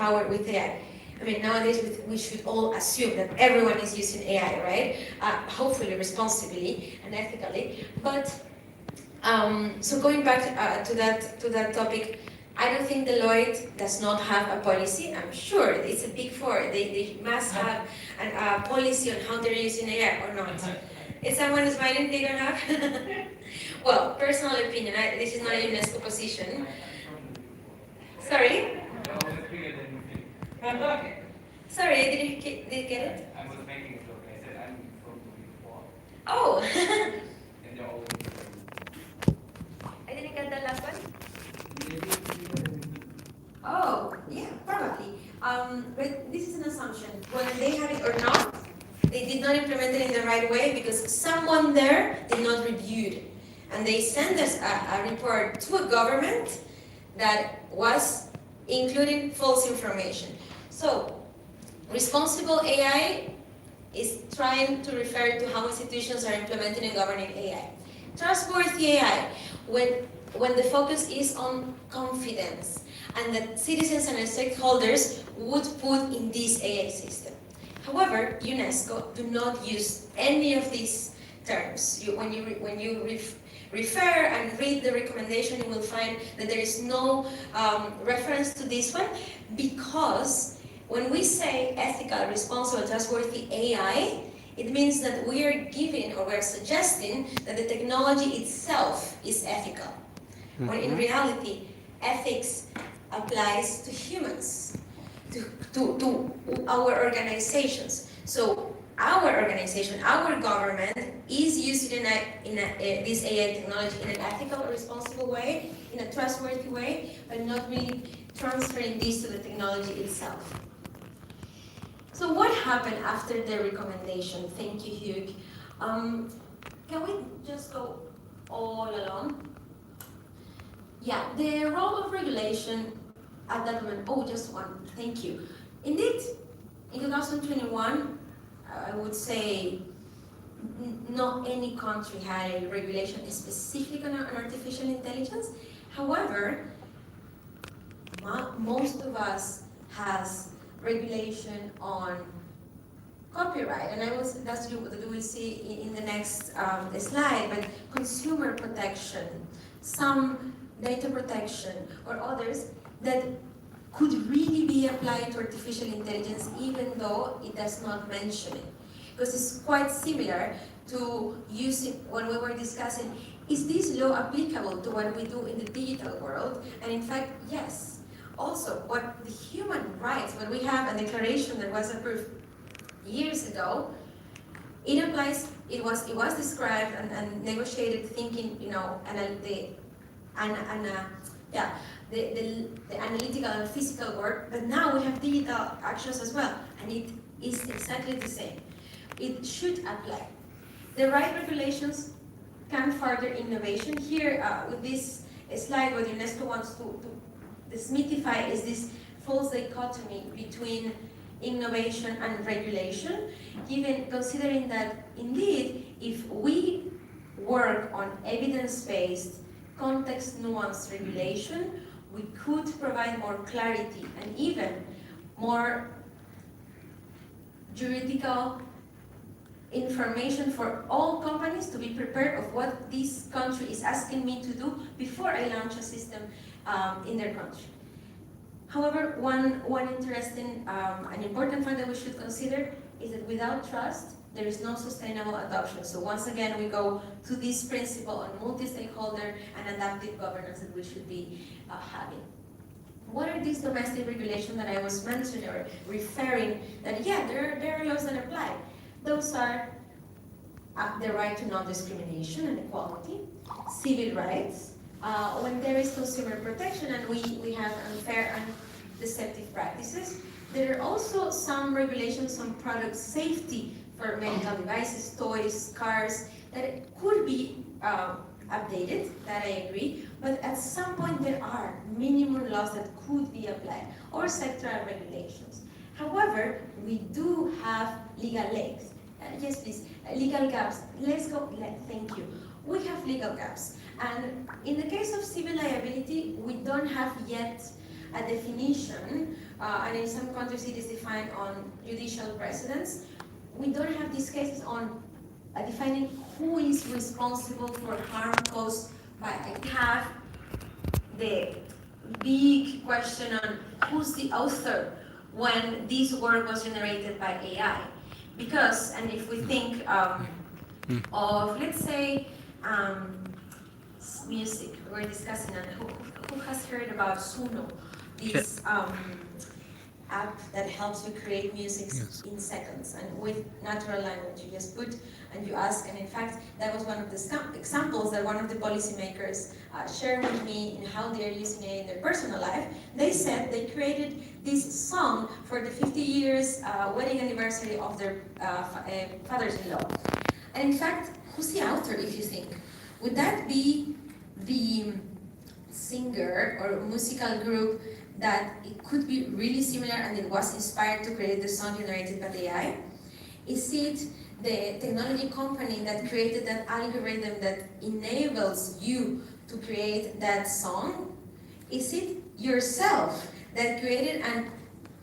power with AI. I mean, nowadays we should all assume that everyone is using AI, right? Hopefully responsibly and ethically. But so going back to that topic, I don't think Deloitte does not have a policy. I'm sure it's a big four. They must have a policy on how they're using AI or not. If someone is smiling, they don't have. Well, personal opinion. This is not a UNESCO position. Sorry. Sorry, did you get it? I was making a joke. I said I'm from the before. Oh. And they're all. I didn't get that last one. Oh, yeah, probably. But this is an assumption. Whether they have it or not, they did not implement it in the right way because someone there did not review it. And they sent us a report to a government that was including false information. So, responsible AI is trying to refer to how institutions are implementing and governing AI. Trustworthy AI, when the focus is on confidence and that citizens and stakeholders would put in this AI system. However, UNESCO do not use any of these terms. When you refer and read the recommendation, you will find that there is no reference to this one, because when we say ethical, responsible, trustworthy AI, it means that we are giving or we're suggesting that the technology itself is ethical. When in reality, ethics applies to humans, to our organizations. So our organization, our government is using this AI technology in an ethical, responsible way, in a trustworthy way, but not really transferring this to the technology itself. So what happened after the recommendation? Thank you, Hugh. Can we just go all along? Yeah, the role of regulation at that moment. Oh, just one. Thank you. Indeed, in 2021, I would say not any country had a regulation specific on artificial intelligence. However, most of us has regulation on copyright, and that's what we see in the next slide. But consumer protection, some data protection, or others that could really be applied to artificial intelligence, even though it does not mention it. Because it's quite similar to using, when we were discussing, is this law applicable to what we do in the digital world? And in fact, yes. Also, what the human rights, when we have a declaration that was approved years ago, it applies, it was described and negotiated thinking, the analytical and physical work, but now we have digital actions as well, and it is exactly the same. It should apply. The right regulations can further innovation. Here, with this slide, what UNESCO wants to demystify is this false dichotomy between innovation and regulation, considering that indeed, if we work on evidence-based, context-nuanced regulation, we could provide more clarity and even more juridical information for all companies to be prepared of what this country is asking me to do before I launch a system in their country. However, one interesting and important fact that we should consider is that without trust, there is no sustainable adoption. So once again, we go to this principle on multi-stakeholder and adaptive governance that we should be having. What are these domestic regulations that I was mentioning or referring that, yeah, there are laws that apply. Those are the right to non-discrimination and equality, civil rights, when there is consumer protection and we have unfair and deceptive practices. There are also some regulations on product safety for medical devices, toys, cars, that could be updated, that I agree, but at some point there are minimum laws that could be applied, or sectoral regulations. However, we do have legal legs. Yes, please, legal gaps. Let's go, thank you. We have legal gaps. And in the case of civil liability, we don't have yet a definition and in some countries it is defined on judicial precedents. We don't have these cases on defining who is responsible for harm caused by. We have the big question on who's the author when this work was generated by AI. Because, and if we think of, let's say, music, we're discussing, and who has heard about Suno, this app that helps you create music in seconds and with natural language. You just put and you ask, and in fact, that was one of the examples that one of the policymakers shared with me in how they are using it in their personal life. They said they created this song for the 50 years wedding anniversary of their fathers-in-law. And in fact, who's the author, if you think? Would that be the singer or musical group that it could be really similar and it was inspired to create the song generated by the AI? Is it the technology company that created that algorithm that enables you to create that song? Is it yourself that created an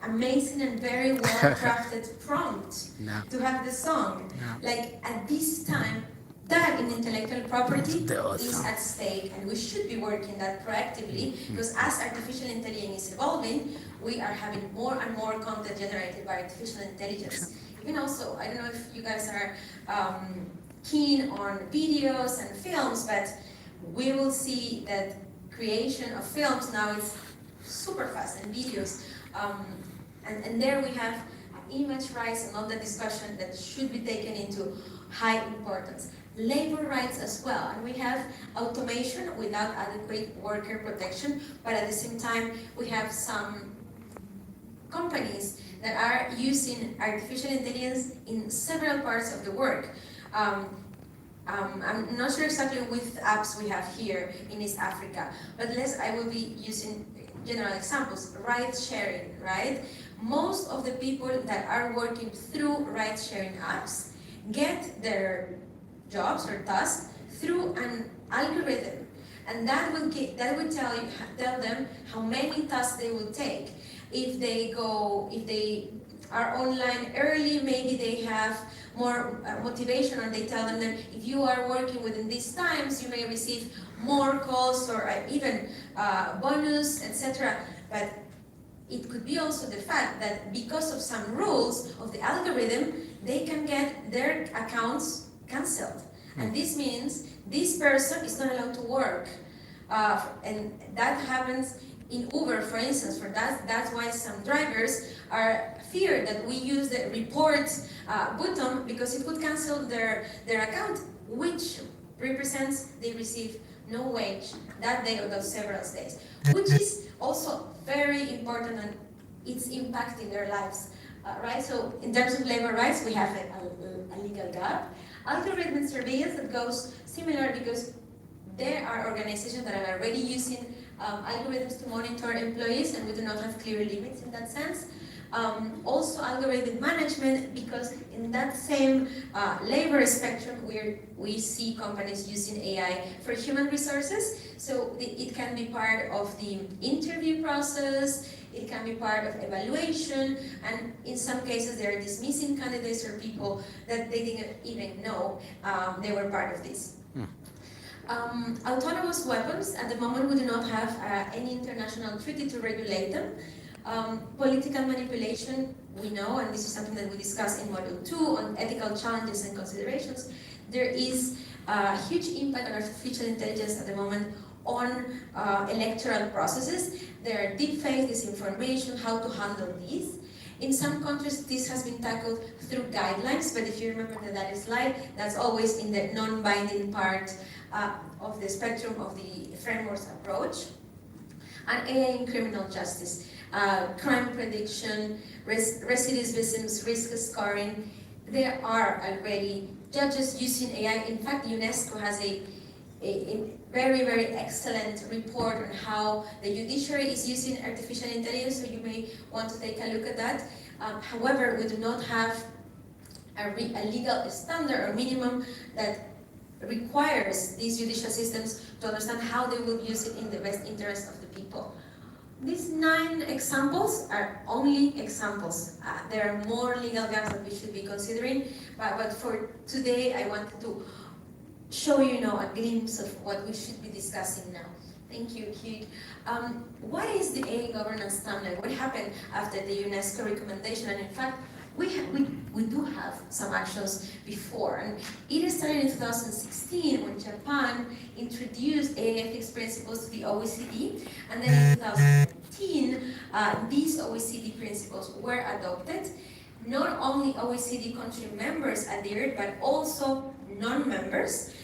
amazing and very well-crafted prompt to have the song? Like at this time, that in intellectual property is at stake, and we should be working that proactively, because as artificial intelligence is evolving, we are having more and more content generated by artificial intelligence. Even also, I don't know if you guys are keen on videos and films, but we will see that creation of films now is super fast, and videos. And there we have image rights and all the discussion that should be taken into high importance. Labor rights as well, and we have automation without adequate worker protection, but at the same time we have some companies that are using artificial intelligence in several parts of the work. I'm not sure exactly which apps we have here in East Africa, but I will be using general examples. Ride sharing, right? Most of the people that are working through ride sharing apps get their jobs or tasks through an algorithm, and that will tell them how many tasks they will take. If they are online early, maybe they have more motivation, or they tell them that if you are working within these times, you may receive more calls or even bonus, etc. But it could be also the fact that because of some rules of the algorithm, they can get their accounts cancelled. And this means this person is not allowed to work. And that happens in Uber, for instance. That's why some drivers are feared that we use the report button, because it could cancel their account, which represents they receive no wage that day or those several days, which is also very important, and it's impacting their lives. Right? So in terms of labor rights, we have a legal gap. Algorithm surveillance that goes similar, because there are organizations that are already using algorithms to monitor employees, and we do not have clear limits in that sense. Also algorithm management, because in that same labor spectrum we see companies using AI for human resources. So it can be part of the interview process, it can be part of evaluation, and in some cases they are dismissing candidates or people that they didn't even know they were part of this. Autonomous weapons, at the moment we do not have any international treaty to regulate them. Political manipulation, we know, and this is something that we discussed in Module 2 on ethical challenges and considerations. There is a huge impact on artificial intelligence at the moment on electoral processes. There are deepfakes, disinformation, how to handle these. In some countries, this has been tackled through guidelines, but if you remember that slide, that's always in the non-binding part of the spectrum of the framework's approach. And AI in criminal justice, crime prediction, recidivism, risk scoring. There are already judges using AI. In fact, UNESCO has a very, very excellent report on how the judiciary is using artificial intelligence, so you may want to take a look at that. However, we do not have a legal standard or minimum that requires these judicial systems to understand how they will use it in the best interest of the people. These 9 examples are only examples. There are more legal gaps that we should be considering, but for today I wanted to show you now a glimpse of what we should be discussing now. Thank you, Hugh. What is the AI governance standard? What happened after the UNESCO recommendation? And in fact, we do have some actions before. And it started in 2016 when Japan introduced AI ethics principles to the OECD. And then in 2015, these OECD principles were adopted. Not only OECD country members adhered, but also non-members,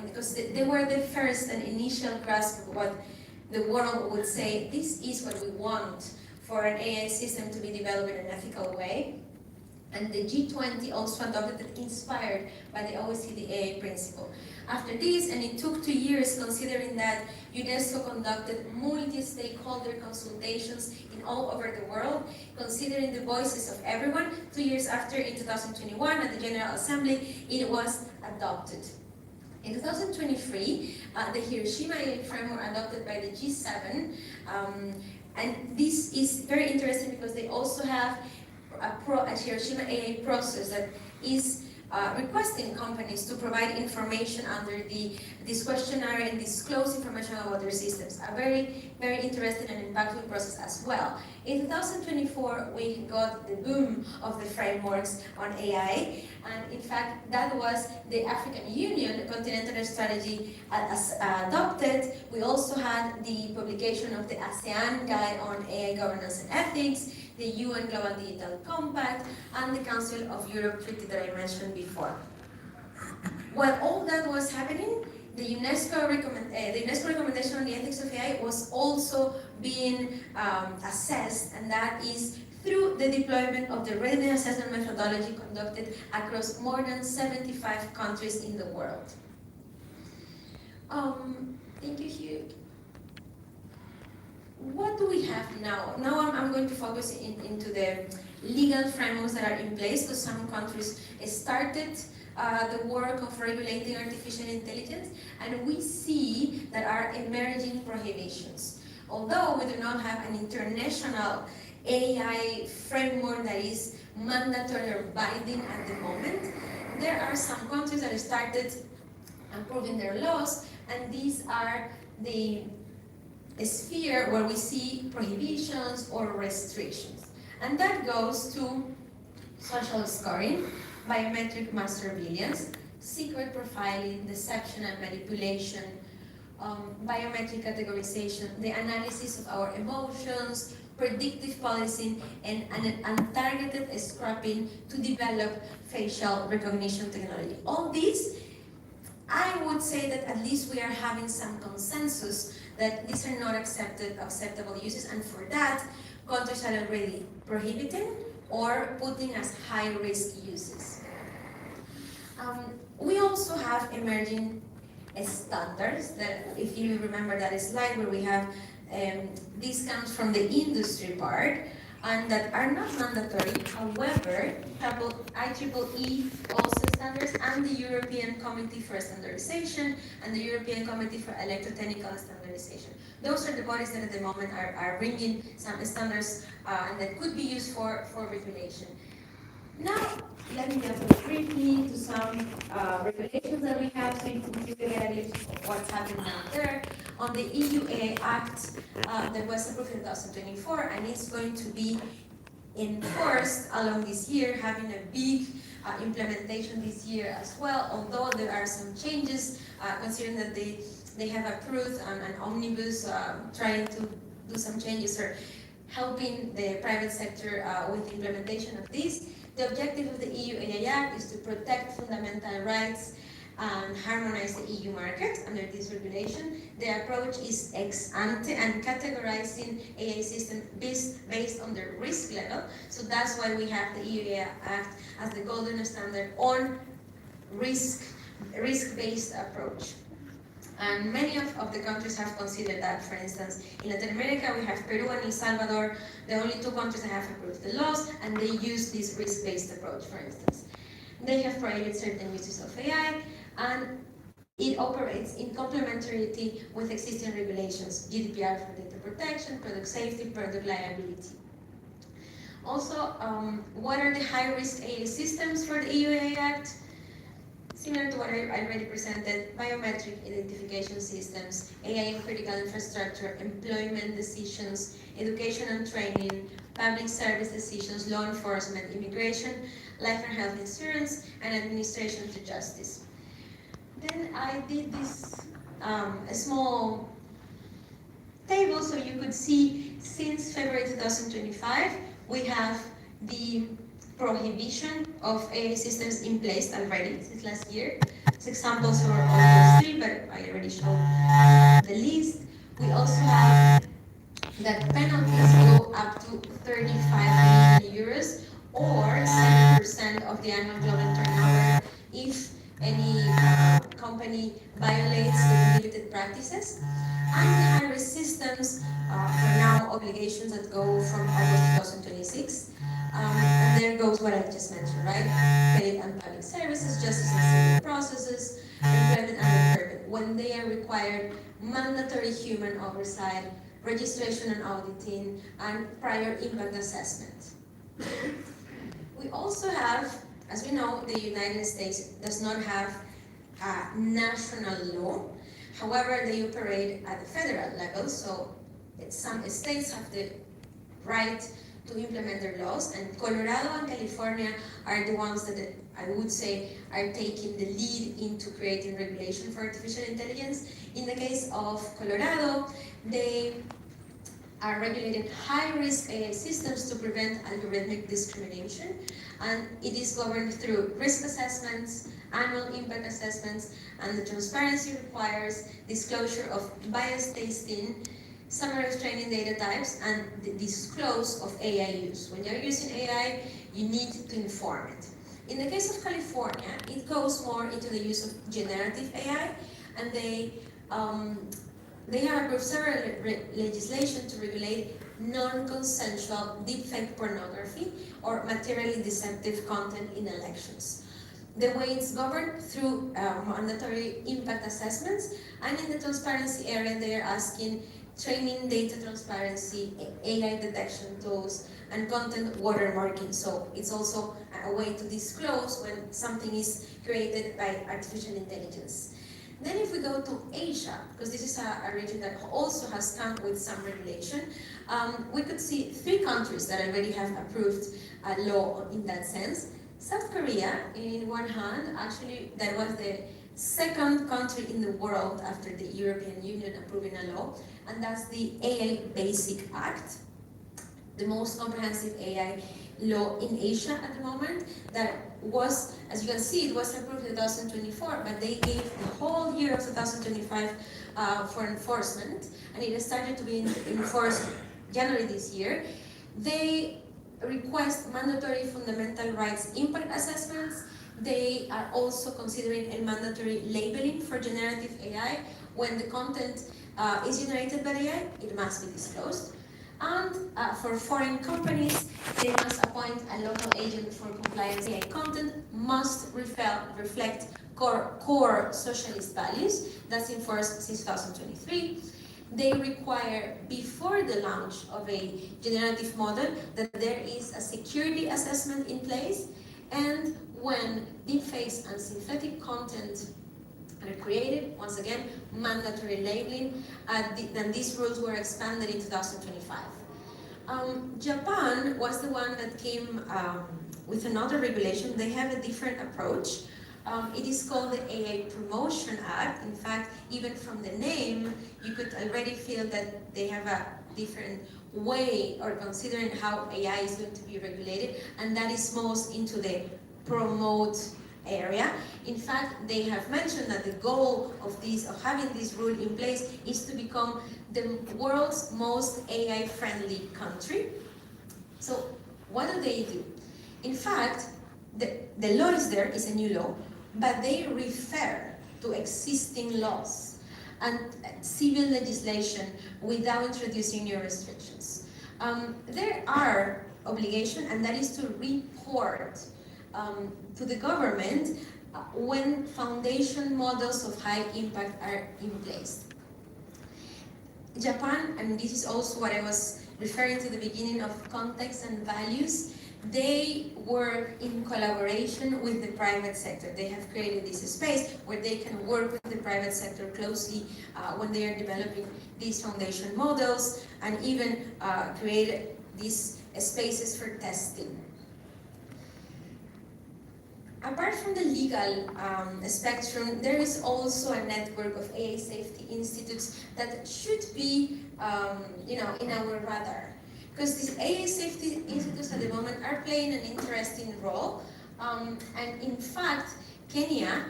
because they were the first and initial grasp of what the world would say, this is what we want for an AI system to be developed in an ethical way. And the G20 also adopted it, inspired by the OECD AI principle. After this, and it took 2 years considering that UNESCO conducted multi-stakeholder consultations in all over the world, considering the voices of everyone. 2 years after, in 2021, at the General Assembly, it was adopted. In 2023, the Hiroshima AI framework adopted by the G7, and this is very interesting because they also have a Hiroshima AI process that is requesting companies to provide information under this questionnaire and disclose information about their systems. A very, very interesting and impactful process as well. In 2024, we got the boom of the frameworks on AI, and in fact, that was the African Union Continental Strategy adopted. We also had the publication of the ASEAN Guide on AI Governance and Ethics, the UN Global Digital Compact, and the Council of Europe Treaty that I mentioned before. While all that was happening, the UNESCO recommendation on the ethics of AI was also being assessed, and that is through the deployment of the readiness assessment methodology conducted across more than 75 countries in the world. Thank you, Hugh. What do we have now? Now I'm going to focus into the legal frameworks that are in place, because some countries started the work of regulating artificial intelligence, and we see that are emerging prohibitions. Although we do not have an international AI framework that is mandatory or binding at the moment, there are some countries that started improving their laws, and these are the sphere where we see prohibitions or restrictions. And that goes to social scoring, biometric mass surveillance, secret profiling, deception and manipulation, biometric categorization, the analysis of our emotions, predictive policing, and untargeted scrapping to develop facial recognition technology. All these, I would say that at least we are having some consensus that these are not acceptable uses, and for that, countries are already prohibiting or putting as high-risk uses. We also have emerging standards that, if you remember that slide where we have, this comes from the industry part, and that are not mandatory. However, IEEE also standards, and the European Committee for Standardization and the European Committee for Electrotechnical Standardization. Those are the bodies that at the moment are bringing some standards and that could be used for regulation. Now, let me go briefly to some regulations that we have, so you can get an idea of what's happening out there. On the EU AI Act that was approved in 2024, and it's going to be enforced along this year, having a big implementation this year as well, although there are some changes, considering that they have approved an omnibus trying to do some changes or helping the private sector with the implementation of this. The objective of the EU AI Act is to protect fundamental rights and harmonize the EU market under this regulation. The approach is ex ante and categorizing AI systems based on their risk level. So that's why we have the EU AI Act as the golden standard on risk-based approach. And many of the countries have considered that. For instance, in Latin America, we have Peru and El Salvador, the only 2 countries that have approved the laws, and they use this risk-based approach, for instance. They have prohibited certain uses of AI, and it operates in complementarity with existing regulations, GDPR for data protection, product safety, product liability. Also, what are the high-risk AI systems for the EU AI Act? Similar to what I already presented, biometric identification systems, AI and critical infrastructure, employment decisions, education and training, public service decisions, law enforcement, immigration, life and health insurance, and administration to justice. Then I did this a small table so you could see since February 2025 we have the prohibition of AI systems in place already since last year. These examples are all three, but I already showed the list. We also have that penalties go up to 35 million euros or 7% of the annual global turnover if any company violates the prohibited practices. And the high-risk systems, for now, obligations that go from August 2026. And there goes what I just mentioned, right? Credit and public services, justice and civil processes, employment and recruitment. When they are required, mandatory human oversight, registration and auditing, and prior impact assessment. We also have, as we know, the United States does not have a national law. However, they operate at the federal level, so some states have the right to implement their laws, and Colorado and California are the ones that I would say are taking the lead into creating regulation for artificial intelligence. In the case of Colorado, they are regulating high-risk AI systems to prevent algorithmic discrimination, and it is governed through risk assessments, annual impact assessments, and the transparency requires disclosure of bias testing, summary of training data types, and the disclose of AI use. When you're using AI, you need to inform it. In the case of California, it goes more into the use of generative AI, and they have approved several legislation to regulate non-consensual deepfake pornography or materially deceptive content in elections. The way it's governed through mandatory impact assessments, and in the transparency area, they are asking training, data transparency, AI detection tools, and content watermarking. So it's also a way to disclose when something is created by artificial intelligence. Then if we go to Asia, because this is a region that also has come with some regulation, we could see 3 countries that already have approved a law in that sense. South Korea, in one hand, actually that was the second country in the world after the European Union approving a law, and that's the AI Basic Act, the most comprehensive AI law in Asia at the moment, that was, as you can see, it was approved in 2024, but they gave the whole year of 2025 for enforcement, and it started to be enforced January this year. They request mandatory fundamental rights impact assessments. They are also considering a mandatory labeling for generative AI. When the content is generated by AI, it must be disclosed. And for foreign companies, they must appoint a local agent for compliance. AI content must reflect core socialist values. That's enforced since 2023. They require, before the launch of a generative model, that there is a security assessment in place, and when deepfakes and synthetic content are created, once again, mandatory labeling, and these rules were expanded in 2025. Japan was the one that came with another regulation. They have a different approach. It is called the AI Promotion Act. In fact, even from the name, you could already feel that they have a different way or considering how AI is going to be regulated, and that is most into the promote area. In fact, they have mentioned that the goal of having this rule in place is to become the world's most AI-friendly country. So what do? In fact, the law is there, is a new law, but they refer to existing laws and civil legislation without introducing new restrictions. There are obligations, and that is to report to the government when foundation models of high impact are in place. Japan, and this is also what I was referring to the beginning of context and values, they work in collaboration with the private sector. They have created this space where they can work with the private sector closely when they are developing these foundation models, and even create these spaces for testing. Apart from the legal spectrum, there is also a network of AI safety institutes that should be, in our radar. Because these AI safety institutes at the moment are playing an interesting role. And in fact, Kenya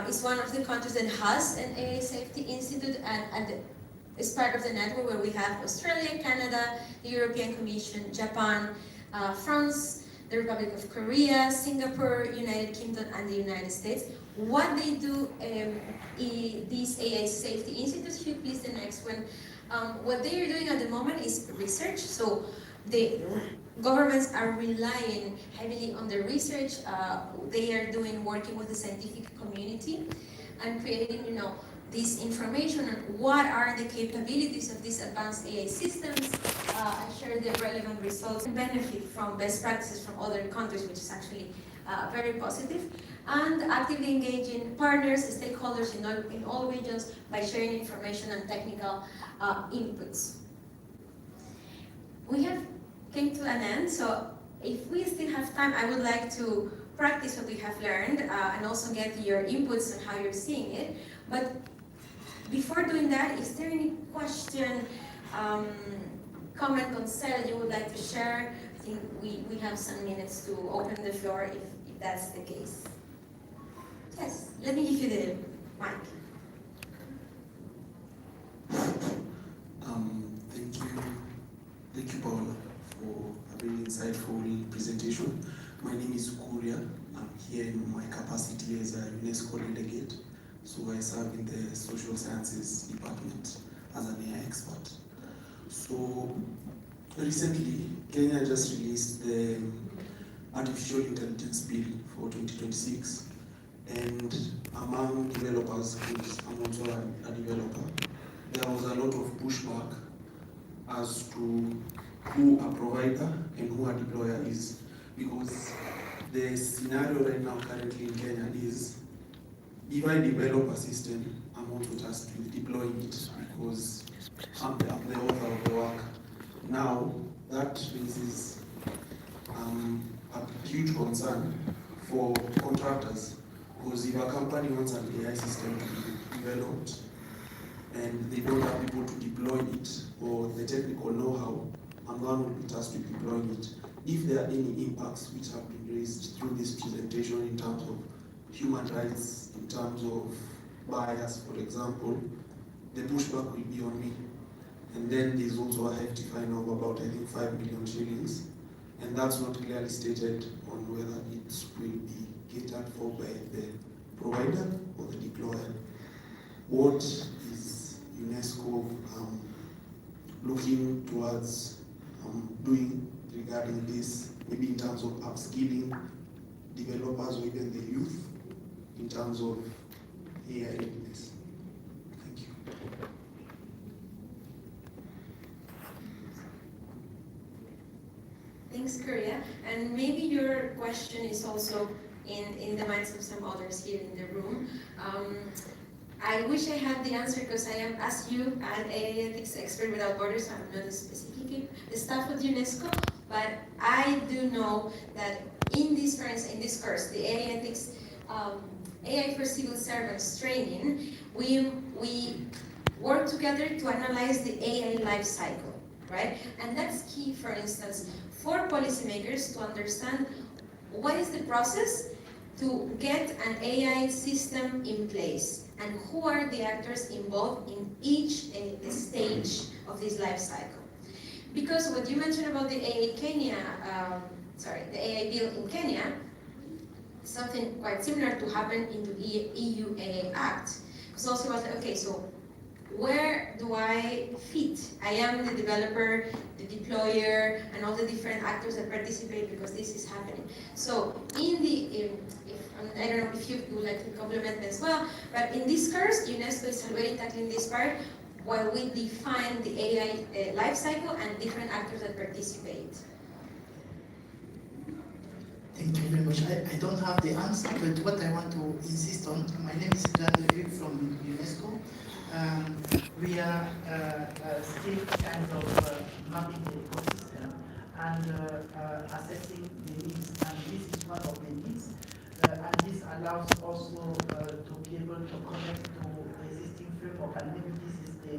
is one of the countries that has an AI safety institute, and is part of the network where we have Australia, Canada, the European Commission, Japan, France, the Republic of Korea, Singapore, United Kingdom, and the United States. What they do, these AI safety institutes, should please the next one. What they are doing at the moment is research. So the governments are relying heavily on the research. They are working with the scientific community and creating, this information on what are the capabilities of these advanced AI systems, and share the relevant results and benefit from best practices from other countries, which is actually very positive, and actively engaging partners, stakeholders in all regions by sharing information and technical inputs. We have came to an end, so if we still have time, I would like to practice what we have learned and also get your inputs on how you're seeing it. But before doing that, is there any question, comment, concern you would like to share? I think we have some minutes to open the floor if that's the case. Yes, let me give you the mic. Thank you, Paula, for a very insightful presentation. My name is Kuria. I'm here in my capacity as a UNESCO delegate. So I serve in the social sciences department as an AI expert. So recently, Kenya just released the artificial intelligence bill for 2026. And among developers, because I'm also a developer, there was a lot of pushback as to who a provider and who a deployer is. Because the scenario right now currently in Kenya is, if I develop a system, I'm also tasked with deploying it because I'm the author of the work. Now, that raises a huge concern for contractors, because if a company wants an AI system to be developed and they don't have people to deploy it or the technical know-how, I'm one will be tasked with deploying it. If there are any impacts which have been raised through this presentation in terms of human rights, in terms of bias, for example, the pushback will be on me. And then there's also a hefty fine of about, I think, 5 million shillings. And that's not clearly stated on whether it will be catered for by the provider or the deployer. What is UNESCO looking towards doing regarding this, maybe in terms of upskilling developers or even the youth, in terms of AI readiness? Thank you. Thanks, Korea. And maybe your question is also in the minds of some others here in the room. I wish I had the answer, because I am, as you, an AI ethics expert without borders. I'm not specifically the staff of UNESCO, but I do know that in this course, the AI ethics, AI for civil servants training, we work together to analyze the AI life cycle, right? And that's key, for instance, for policymakers to understand what is the process to get an AI system in place, and who are the actors involved in each stage of this life cycle. Because what you mentioned about the AI the AI bill in Kenya, something quite similar to happen in the EU AI Act. Because also was okay, so where do I fit? I am the developer, the deployer, and all the different actors that participate because this is happening. So in the, I don't know if you would like to complement as well, but in this course, UNESCO is already tackling this part while we define the AI life cycle and different actors that participate. Thank you very much. I don't have the answer, but what I want to insist on, my name is Gladys from UNESCO. We are still kind of mapping the ecosystem and assessing the needs, and this is one of the needs. And this allows also to be able to connect to the existing framework, and maybe this is the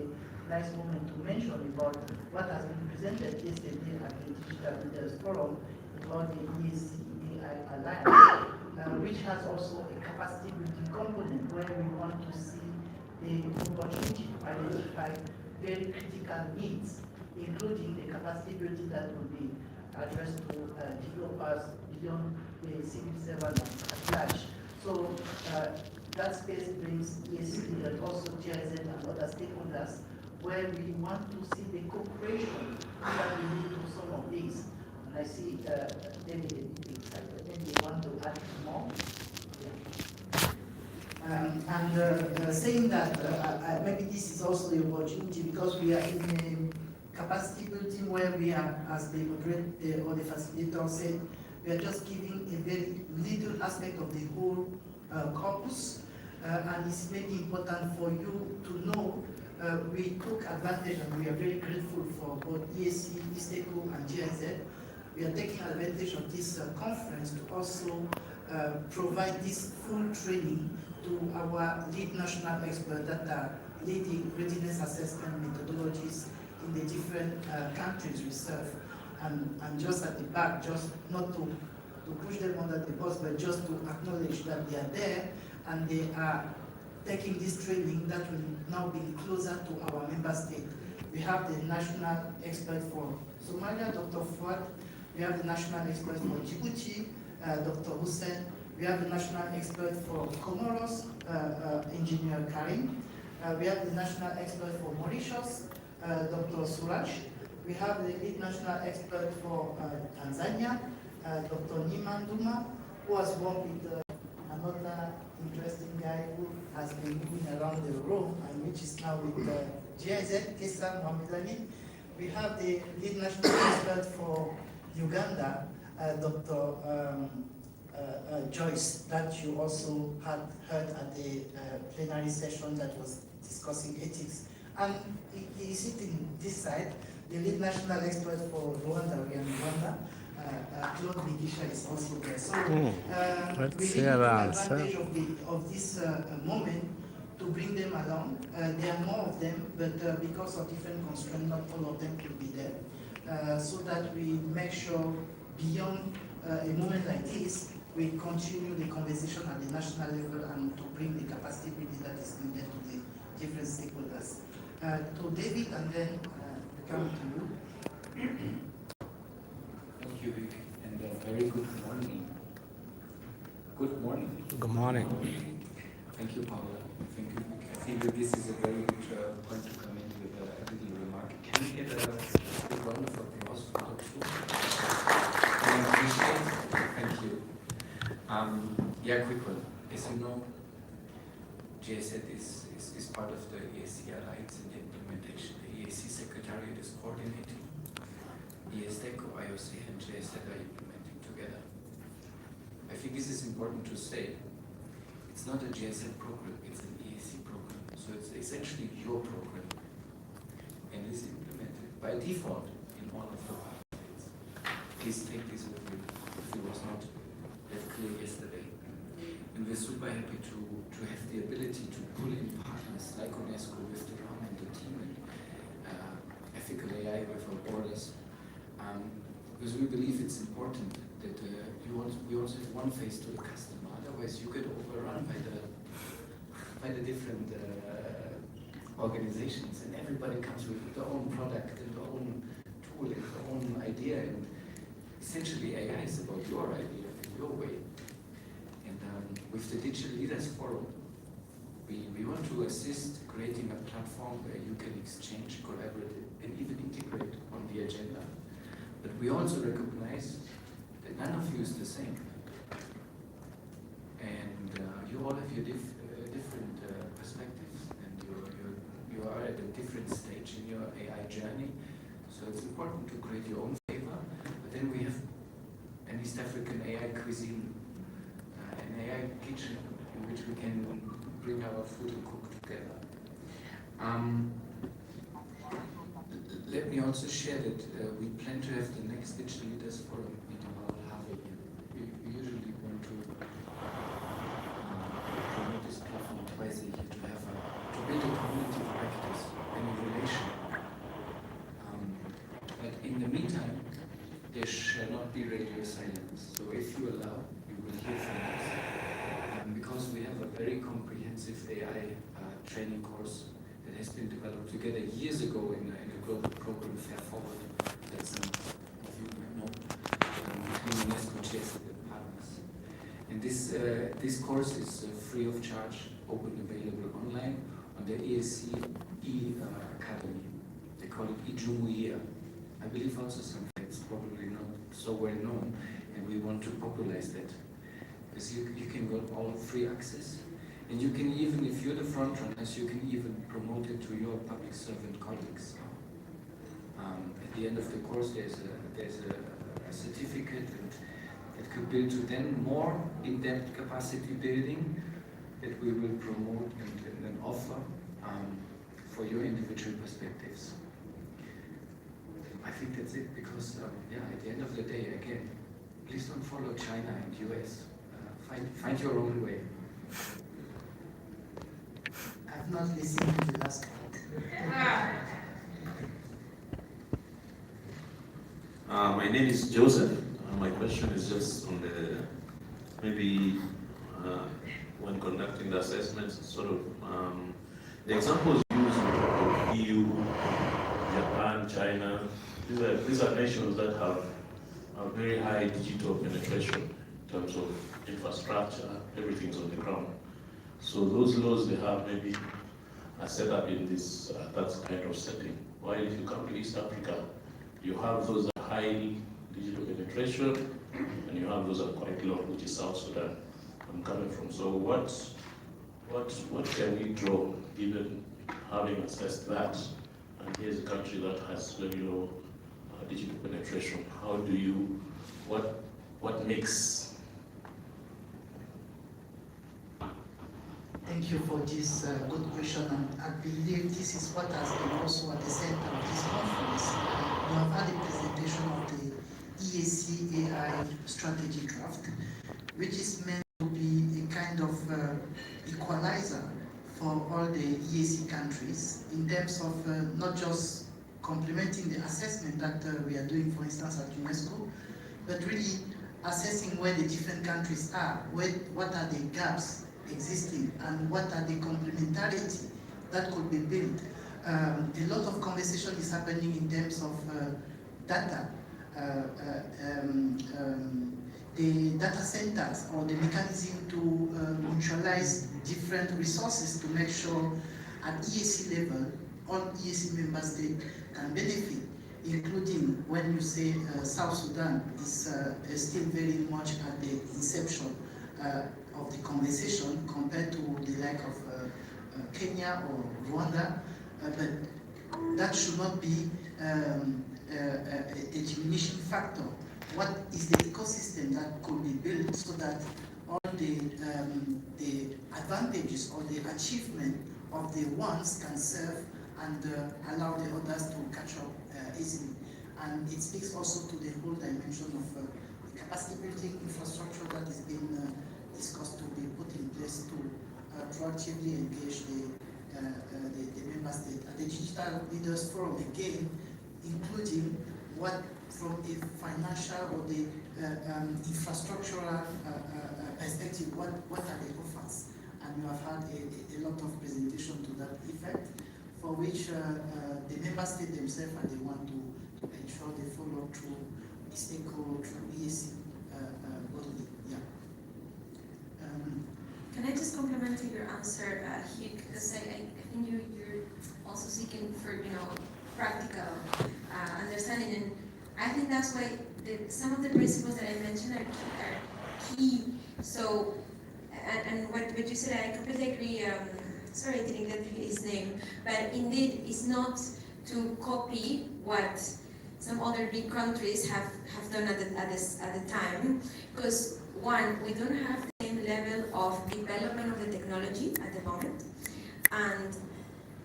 nice moment to mention about what has been presented yesterday at the Digital Leaders Forum about the ESC Alliance, which has also a capacity building component where we want to see the opportunity to identify very critical needs, including the capacity building that will be addressed to developers beyond the civil servant at large. So that space brings ESC, but also GIZ and other stakeholders, where we want to see the cooperation that we need to some of these. And I see David they want to add more. Saying that, maybe this is also the opportunity because we are in a capacity building where we are, as the moderator or the facilitator said, we are just giving a very little aspect of the whole corpus, and it's very important for you to know we took advantage, and we are very grateful for both ESC, ISTECO, and GIZ. We are taking advantage of this conference to also provide this full training to our lead national experts that are leading readiness assessment methodologies in the different countries we serve. And just at the back, just not to push them under the bus, but just to acknowledge that they are there and they are taking this training that will now be closer to our member state. We have the national expert for Somalia, Dr. Fuad. We have the national expert for Djibouti, Dr. Hussein. We have the national expert for Comoros, Engineer Karim. We have the national expert for Mauritius, Dr. Suraj. We have the lead national expert for Tanzania, Dr. Niman Duma, who has worked with another interesting guy who has been moving around the room and which is now with GIZ, Kesa Mohamed Ali. We have the lead national expert for Uganda, Dr. Joyce, that you also had heard at the plenary session that was discussing ethics. And he is sitting this side, the lead national expert for Rwanda, we are in Rwanda. Claude Bigisha is also there. So we really took advantage of this moment to bring them along. There are more of them, but because of different constraints, not all of them could be there. So that we make sure beyond a moment like this, we continue the conversation at the national level and to bring the capacity building that is needed to the different stakeholders. To David, and then come to you. Thank you, Vic, and very good morning. Good morning. Good morning. Thank you, Paula. Thank you, Vic. I think that this is a very good point to come in with a little remark. Can we get a big round of applause for Dr. Schuh? Thank you. Yeah, quick one. As you know, GIZ is part of the ESC Alliance in the implementation. The ESC Secretariat is coordinating. ESTECO, IOC, and GIZ are implementing together. I think this is important to say. It's not a GIZ program, it's an ESC program. So it's essentially your program. And it's implemented by default in all of the states. Please take this with you if it was not that clear yesterday. And we're super happy to have the ability to pull in partners like UNESCO with the government, the team, and ethical AI without borders. Because we believe it's important that we also have one face to the customer. Otherwise, you get overrun by the different organizations, and everybody comes with their own product and their own tool and their own idea. And essentially, AI is about your idea and your way. And with the Digital Leaders Forum, We want to assist creating a platform where you can exchange, collaborate, and even integrate on the agenda. But we also recognize that none of you is the same. And you all have your different perspectives, and you are at a different stage in your AI journey. So it's important to create your own flavor. But then we have an East African AI cuisine, an AI kitchen in which we can bring our food and cook together. Let me also share that we plan to have the next Digital Leaders Forum in about half a year. We usually want to promote this platform twice a year to build a community of practice and a relation. But in the meantime, there shall not be radio silence. So if you allow, you will hear from us. Because we have a very comprehensive AI training course that has been developed together years ago in a global program, Fair Forward, that some of you might know, between UNESCO, GSA, and partners. And this course is free of charge, open, available online on the ESC Academy. They call it Ijumuia. I believe also something that's probably not so well known, and we want to popularize that. Because you can get all free access, and you can even, if you're the front runners, you can even promote it to your public servant colleagues. At the end of the course, there's a certificate that could build to then more in-depth capacity building that we will promote and offer for your individual perspectives. I think that's it, because at the end of the day, again, please don't follow China and US. Find your own way. I've not listened to the last part. My name is Joseph. My question is just on maybe when conducting the assessments, sort of the examples used of EU, Japan, China. These are nations that have a very high digital penetration in terms of infrastructure. Everything's on the ground. So those laws they have maybe are set up in this that kind of setting. While if you come to East Africa, you have those that are high digital penetration, and you have those that are quite low, which is South Sudan. I'm coming from. So what can we draw, given having assessed that, and here's a country that has very low digital penetration? How do you, what makes? Thank you for this good question, and I believe this is what has been also at the center of this conference. We have had a presentation of the ESC AI strategy draft, which is meant to be a kind of equalizer for all the ESC countries in terms of not just complementing the assessment that we are doing, for instance, at UNESCO, but really assessing where the different countries are, what are the gaps existing, and what are the complementarity that could be built. A lot of conversation is happening in terms of data. The data centers, or the mechanism to mutualize different resources to make sure at ESC level, all ESC member states can benefit, including when you say South Sudan is still very much at the inception of the conversation compared to the like of Kenya or Rwanda, but that should not be a diminishing factor. What is the ecosystem that could be built so that all the advantages or the achievement of the ones can serve and allow the others to catch up easily? And it speaks also to the whole dimension of the capacity building infrastructure that is being discussed to be put in place to proactively engage the member state. At the Digital Leaders Forum, again, including what from a financial or the infrastructural perspective, what are the offers? And we have had a lot of presentation to that effect, for which the member state themselves and they want to ensure they follow through the stakeholder, through ESC bodily. Yeah. Can I just compliment your answer Hugh, because I think you're also seeking for, practical understanding, and I think that's why some of the principles that I mentioned are key. So, and what you said, I completely agree. Sorry, I didn't get his name, but indeed, it's not to copy what some other big countries have done at the time, because one, we don't have the same level of development of the technology at the moment, and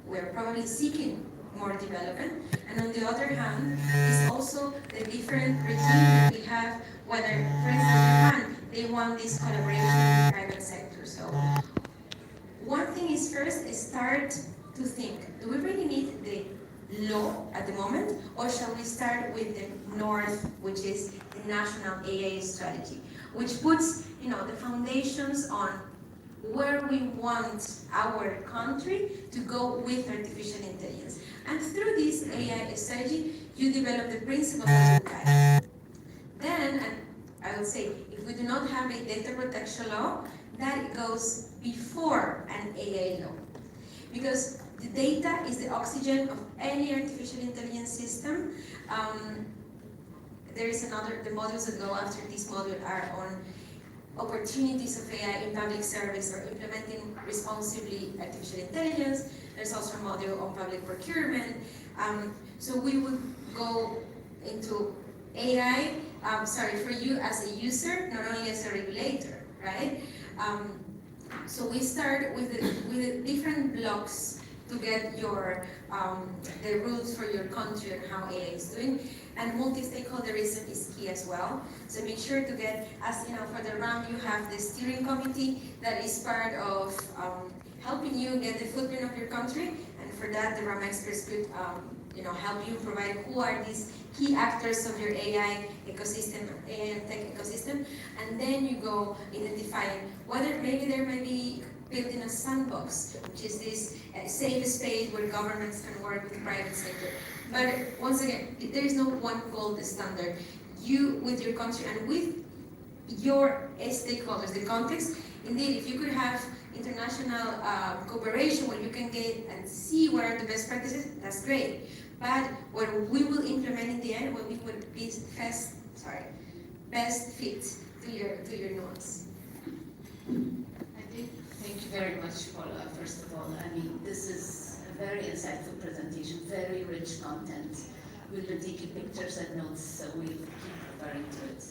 we're probably seeking more development. And on the other hand, it's also the different regimes we have, whether, for instance, Japan, they want this collaboration with the private sector. So one thing is first, start to think, do we really need the law at the moment, or shall we start with the North, which is the national AI strategy, which puts, the foundations on where we want our country to go with artificial intelligence. And through this AI strategy, you develop the principles that you guide. Then, and I would say, if we do not have a data protection law, that goes before an AI law. Because the data is the oxygen of any artificial intelligence system. There is the modules that go after this module are on opportunities of AI in public service or implementing responsibly artificial intelligence. There's also a module on public procurement. So we would go into AI, for you as a user, not only as a regulator, right? So we start with the different blocks to get your the rules for your country and how AI is doing. And multi-stakeholderism is key as well. So make sure to get, as for the round, you have the steering committee that is part of helping you get the footprint of your country. And for that, the RAM experts could help you provide who are these key actors of your AI ecosystem, AI tech ecosystem. And then you go identifying whether maybe there may be built in a sandbox, which is this safe space where governments can work with the private sector. But once again, there is no one gold standard. You, with your country and with your stakeholders, the context, indeed, if you could have international cooperation where you can get and see what are the best practices, that's great. But what we will implement in the end, what we would be best fit to your notes. Thank you very much, Paula. First of all, this is a very insightful presentation, very rich content. We'll be taking pictures and notes, so we'll keep referring to it.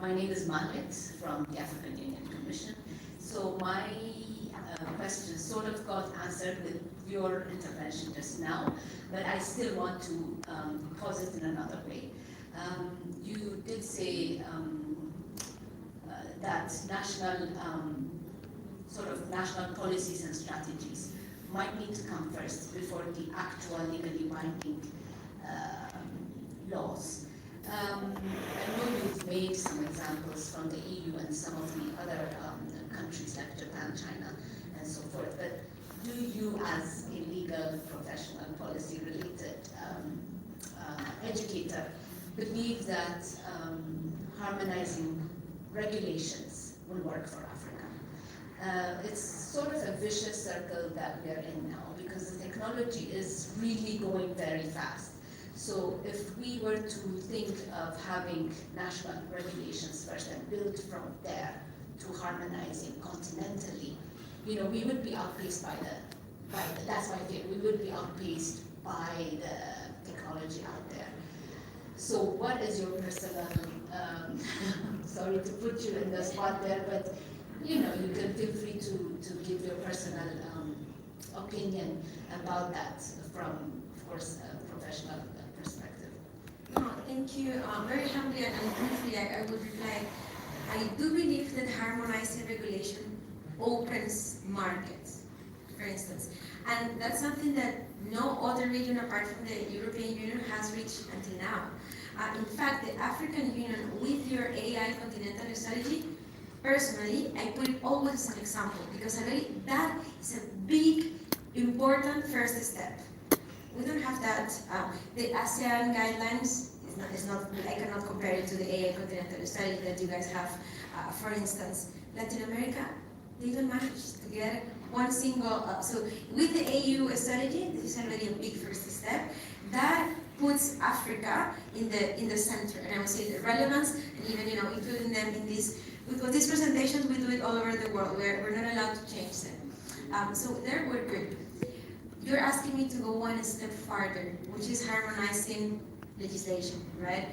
My name is Mahlet from the African Union Commission. So my question sort of got answered with your intervention just now, but I still want to pose it in another way. You did say that national policies and strategies might need to come first before the actual legally binding laws. I know you've made some examples from the EU and some of the other countries like Japan, China, and so forth, but do you as a legal professional policy-related educator believe that harmonizing regulations will work for Africa? It's sort of a vicious circle that we are in now because the technology is really going very fast. So if we were to think of having national regulations first and build from there to harmonizing continentally, we would be outpaced by that's my view, we would be outpaced by the technology out there. So what is your personal, sorry to put you in the spot there, but you can feel free to give your personal opinion about that from, of course, a professional perspective. No, thank you. Very humbly and briefly, I would reply, I do believe that harmonizing regulation opens markets, for instance. And that's something that no other region apart from the European Union has reached until now. In fact, the African Union, with your AI continental strategy, personally, I put it always as an example because I believe that is a big, important first step. We don't have that. The ASEAN guidelines is not. I cannot compare it to the AI continental strategy that you guys have. For instance, Latin America, They don't manage to get one single, so with the AU strategy, this is already a big first step, that puts Africa in the center, and I would say the relevance, and even, including them in this, with these presentations, we do it all over the world, we're not allowed to change them. So there we're good. You're asking me to go one step farther, which is harmonizing legislation, right?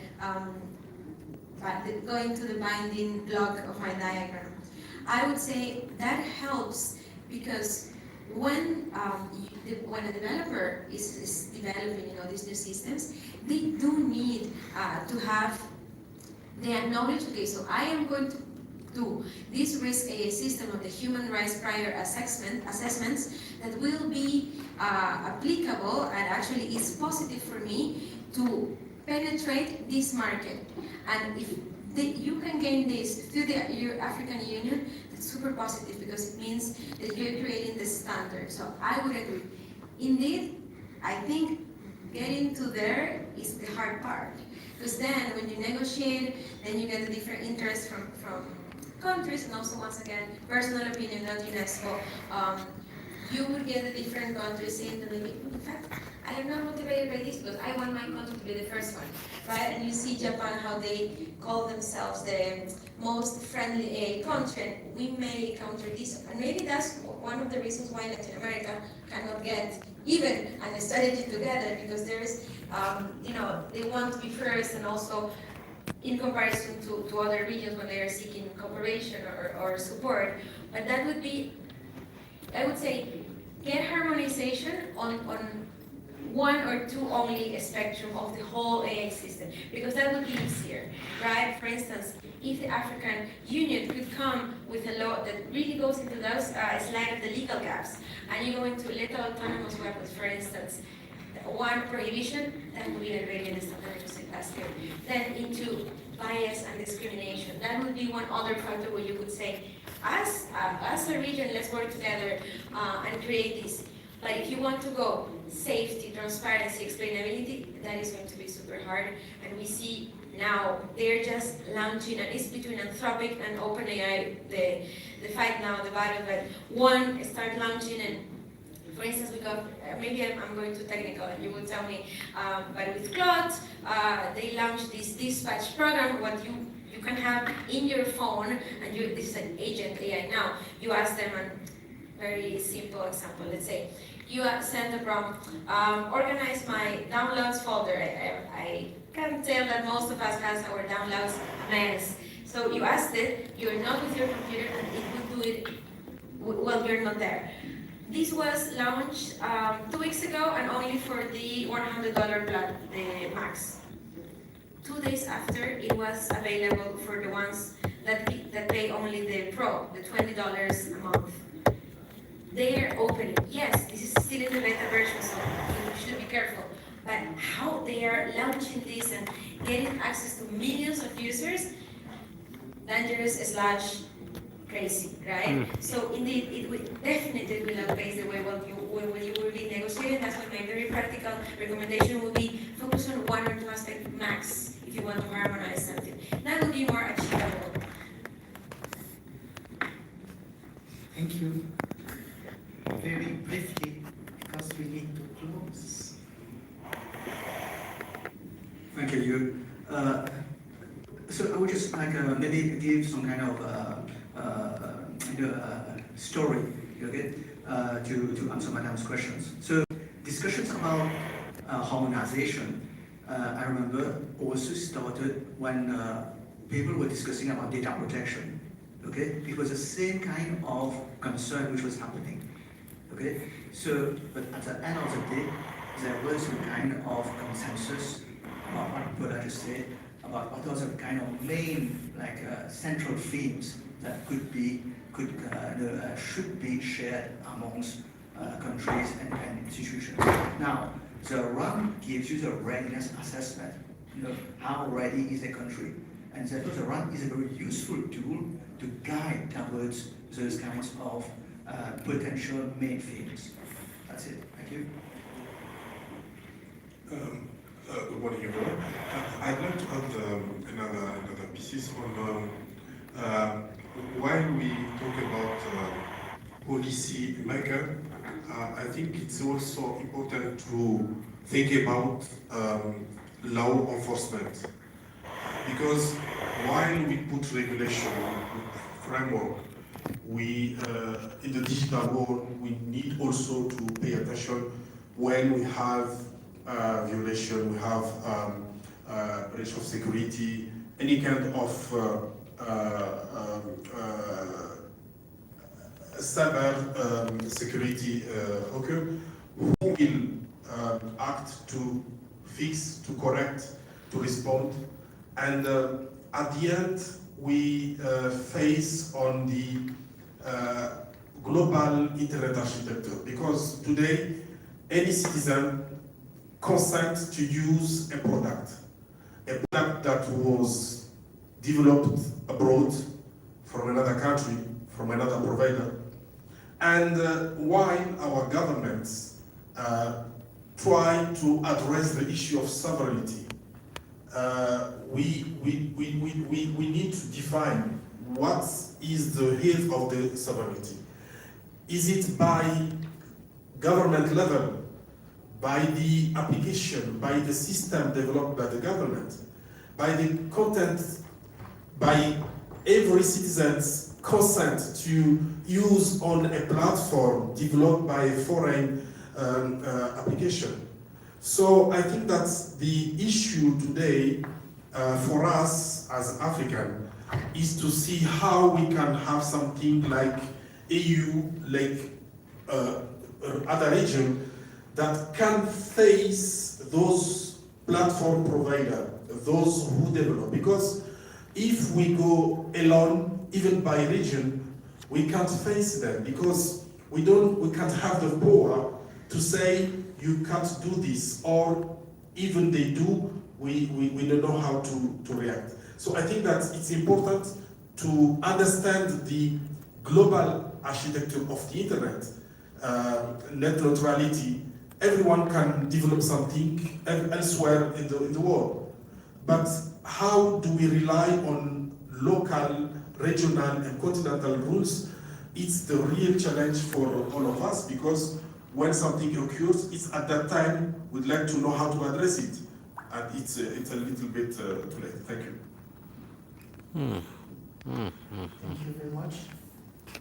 But going to the binding block of my diagram. I would say that helps because when a developer is developing, these new systems, they do need to have the knowledge. Okay, so I am going to do this risk system of the human rights prior assessments that will be applicable and actually is positive for me to penetrate this market. And if you can gain this through your African Union, that's super positive because it means that you're creating the standard. So I would agree. Indeed, I think getting to there is the hard part. Because then when you negotiate, then you get the different interests from countries, and also once again, personal opinion, not UNESCO. You would get the different countries saying that maybe, in fact, I am not motivated by this because I want my country to be the first one, right? And you see Japan, how they call themselves the most friendly country. We may counter this, and maybe that's one of the reasons why Latin America cannot get even a strategy together, because there's, they want to be first, and also in comparison to other regions when they are seeking cooperation or support. But that would be, I would say, get harmonization on one or two only a spectrum of the whole AI system, because that would be easier, right? For instance, if the African Union could come with a law that really goes into those slide of the legal gaps, and you go into lethal autonomous weapons, for instance, one prohibition, that would be already in the standard last year. Then into bias and discrimination, that would be one other factor where you could say, as a region, let's work together and create this. But if you want to go safety, transparency, explainability, that is going to be super hard. And we see now they're just launching, and it's between Anthropic and OpenAI, the fight now, the battle. But one start launching, and for instance, we got, maybe I'm going too technical and you will tell me, but with Claude, they launched this dispatch program, what you can have in your phone, and this is an agent AI now. You ask them a very simple example. Let's say you send a prompt, organize my downloads folder. I can tell that most of us has our downloads mess. So you asked it, you're not with your computer, and it would do it while you're not there. This was launched 2 weeks ago, and only for the $100 plan, the max. 2 days after, it was available for the ones that pay only the Pro, the $20 a month. They are opening. Yes, this is still in the beta version, so you should be careful. But how they are launching this and getting access to millions of users, dangerous / crazy, right? So indeed, it will definitely will outpace the way when you will be negotiating. That's why my very practical recommendation will be focus on one or two aspects max if you want to harmonize something. That would be more achievable. Thank you. Very briefly, because we need to close. Thank you. So I would just like maybe give some kind of story, okay, to answer Madame's questions. So discussions about harmonization, I remember also started when people were discussing about data protection. Okay, it was the same kind of concern which was happening. Okay, so but at the end of the day, there was some kind of consensus about what people had to say about what are the kind of main central themes that should be shared amongst countries and institutions. Now, the RUN gives you the readiness assessment. How ready is a country? And therefore, the RUN is a very useful tool to guide towards those kinds of potential main themes. That's it. Thank you. Good morning, everyone. I'd like to add another pieces on while we talk about policy maker, I think it's also important to think about law enforcement. Because while we put regulation framework, we in the digital world we need also to pay attention when we have violation, we have breach of security, any kind of cyber security occur, who will act to fix, to correct, to respond. And at the end, we face on the global internet architecture, because today any citizen consents to use a product that was developed abroad from another country, from another provider. And while our governments try to address the issue of sovereignty, we need to define what is the health of the sovereignty. Is it by government level, by the application, by the system developed by the government, by the content, by every citizen's consent to use on a platform developed by a foreign application? So I think that the issue today for us as African is to see how we can have something like EU, like other region that can face those platform providers, those who develop. Because if we go alone, even by region, we can't face them, because we can't have the power to say you can't do this, or even they do, we don't know how to react. So I think that it's important to understand the global architecture of the internet, net neutrality. Everyone can develop something elsewhere in the world. But how do we rely on local, regional, and continental rules? It's the real challenge for all of us, because when something occurs, it's at that time we'd like to know how to address it. And it's a little bit too late. Thank you. Thank you very much.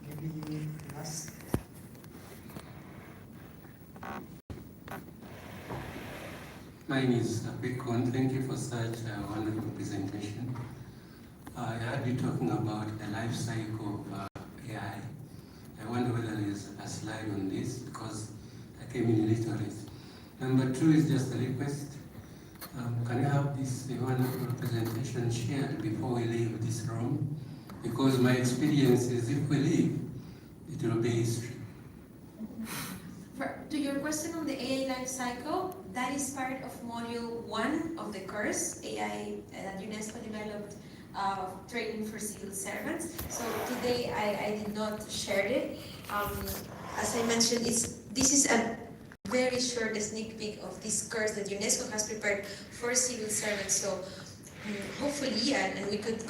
Maybe last. Mine is Bikon. Thank you for such a wonderful presentation. I heard you talking about the life cycle of AI. I wonder whether there is a slide on this, because I came in illiterate. Number two is just a request. Can you have this wonderful presentation shared before we leave this room? Because my experience is if we leave, it will be history. To your question on the AI life cycle, that is part of module 1 of the course, AI that UNESCO developed training for civil servants. So today I did not share it. As I mentioned, this is a very short sneak peek of this course that UNESCO has prepared for civil servants. So hopefully, and you could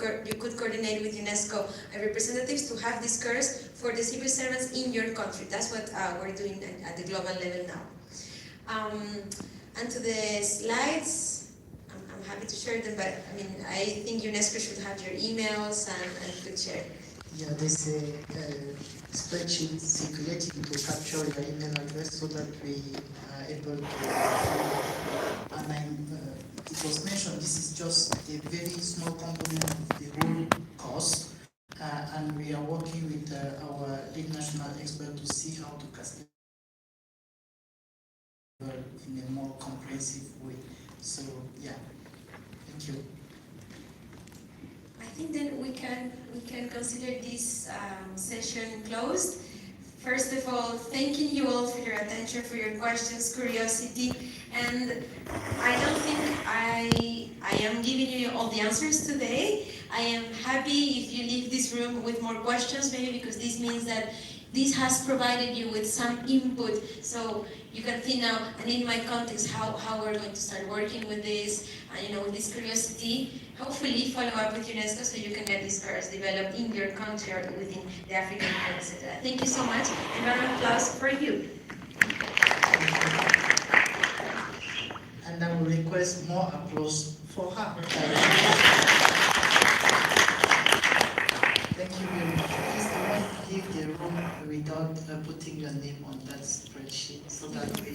coordinate with UNESCO representatives to have this course for the civil servants in your country. That's what we're doing at the global level now. And to the slides, I'm happy to share them, but I mean, I think UNESCO should have your emails and could share. Yeah, there's a spreadsheet circulating to capture your email address so that we are able to, it was mentioned, this is just a very small component of the whole course, and we are working with our lead national expert to see how to cast it in a more comprehensive way. So yeah, thank you. I think then we can consider this session closed. First of all, thanking you all for your attention, for your questions, curiosity, and I don't think I am giving you all the answers today. I am happy if you leave this room with more questions, maybe because this means that this has provided you with some input so you can think now, and in my context, how we're going to start working with this, and with this curiosity, hopefully follow up with UNESCO so you can get these cars developed in your country or within the African Union, etc. Thank you so much, and round of applause for you. And I will request more applause for her. Thank you very much. Please do not leave the room without putting your name on that spreadsheet so that we